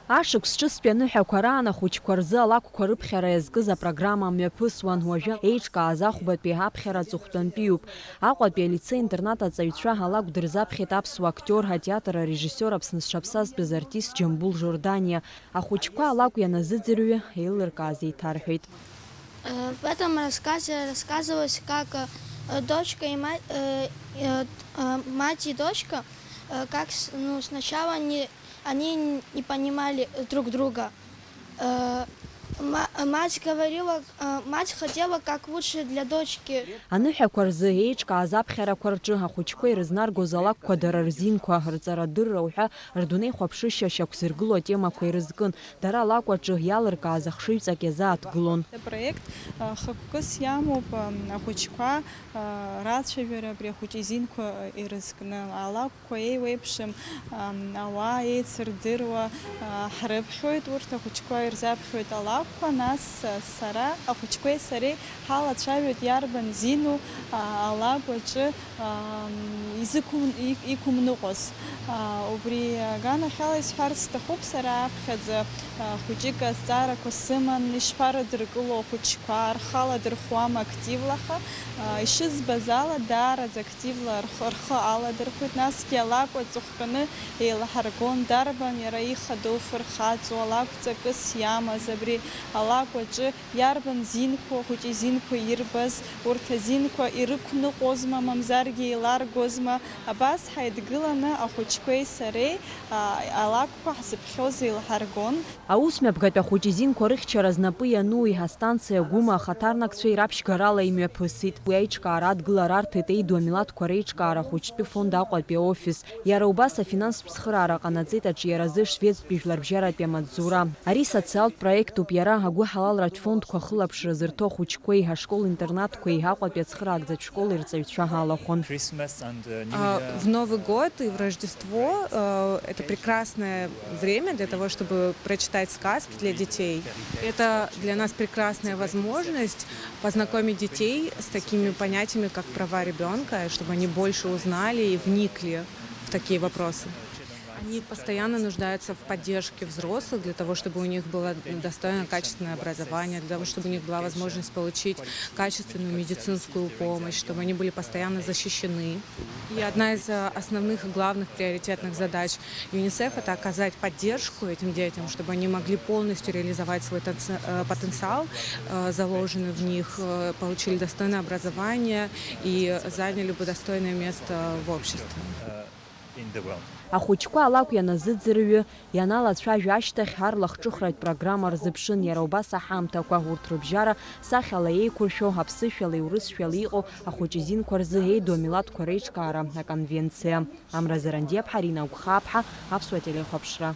Ашықәс ҿыстәи аныҳәақәа раан ахәыҷқәа рзы алакәқәа рыԥхьара иазкыз апрограмма мҩаԥысуан. Уажәы еиҿкааз ахәбатәи аԥхьара аҵыхәтәантәиуп. Аҟәатәи алицеи-интернат аҵаҩцәа алакә дырзаԥхьеит аԥсуа актиор, атеатр арежиссиор, Аԥсны зҽаԥсазтәыз артист Џьамбул Жорданиа. Ахәыҷқәа алакә ианазыӡырҩы еилыркааз еиҭарҳәеит. В этом рассказе рассказывалось, как дочка и мать и дочка, как сначала они не понимали друг друга. Мать хотела как лучше для дочки. Аныҳәақәа рзы еиҿкааз аԥхьарақәа рҿы ахәыҷқәа ирызнаргоз алакәқәа дара рзинқәа, рҵарадырра уҳәа рдунеи хәаԥшышьа шьақәзыргыло атемақәа ирызкын. Дара алакә аҿы иалыркааз ахшыҩҵак иазааҭгылон. Апроект хықәкыс иамоуп ахәыҷқәа рацәажәара абри ахәыҷ изинқәа ирызкны. Алакәқәа еиуеиԥшым ауаа еицырдыруа ҳрыԥхьоит, урҭ ахәыҷқәа ирзаԥхьоит алакәқәа. Нас сара ахәыҷқәеи сареи ҳалацәажәоит иарбан зину алакә аҿы иқәымныҟәоз. Убри аганахьала исҳәарц сҭахуп, сара аԥхьаӡа хәыҷык азҵаарақәа сыман, ишԥарыдыркыло ахәыҷқәа, рхала дырхуама активлаха. Ишызбаз ала даараӡа активла рхы аладырхәит. Насгьы алакә аҵыхәтәаны еилаҳаргон, дарбан иара ихадоу фырхаҵо, алакә ҵакыс иамаз, абри алакә аҿы иарбан зинқәа, ахәыҷ изинқәа ирбаз, урҭ азинқәа ирықәныҟәозма, мамзаргьы еиларгозма. Абас ҳаидгыланы ахәыҷқәеи сареи алакәқәа ҳзыԥхьоз еилаҳаргон. Аусмҩаԥгатәи ахәыҷ изинқәа рыхьчара знапы иану иҳастанциа Гәыма ахаҭарнакцәа ираԥшьгарала имҩаԥысит. Уи аиҿкаара адгылара арҭеит еиду амилаҭқәа реиҿкаара ахәыҷтәы фонд Аҟәатәи аофис. Иара убас афинанстә цхыраара ҟанаҵеит аҿиаразы шведтәи жәларбжьаратәи амаҵзура. Ари социалтә проектуп, иара агәы ҳалалратә фондқәа хылаԥшра зырҭо ахәыҷқәеи, ҳашкол-интернатқәеи, Аҟәатәи ацхыраагӡатә школ ирҵаҩцәа ҳалахәын. В Новый год и в Рождество это прекрасное время для того, чтобы прочитать сказки для детей. Это для нас прекрасная возможность познакомить детей с такими понятиями, как права ребенка, чтобы они больше узнали и вникли в такие вопросы. Они постоянно нуждаются в поддержке взрослых для того, чтобы у них было достойное, качественное образование, для того, чтобы у них была возможность получить качественную медицинскую помощь, чтобы они были постоянно защищены. И одна из основных и главных приоритетных задач ЮНИСЕФ – это оказать поддержку этим детям, чтобы они могли полностью реализовать свой потенциал, заложенный в них, получили достойное образование и заняли бы достойное место в обществе. Ахәыҷқәа алакә ианазыӡырҩы, ианалацәажәа ашьҭахь ҳарлахҿыхратә программа рзыԥшын. Иара убас аҳамҭақәа, урҭ рыбжьара сахьала еиқәыршәо, аԥсышәала, еурысшәала иҟоу ахәыҷ изинқәа рзы еиду амилаҭқәа реиҿкаара аконвенциа. Амра Зарандиаԥҳа, Арина Агәхааԥҳа, Аԥсуа телехәаԥшра.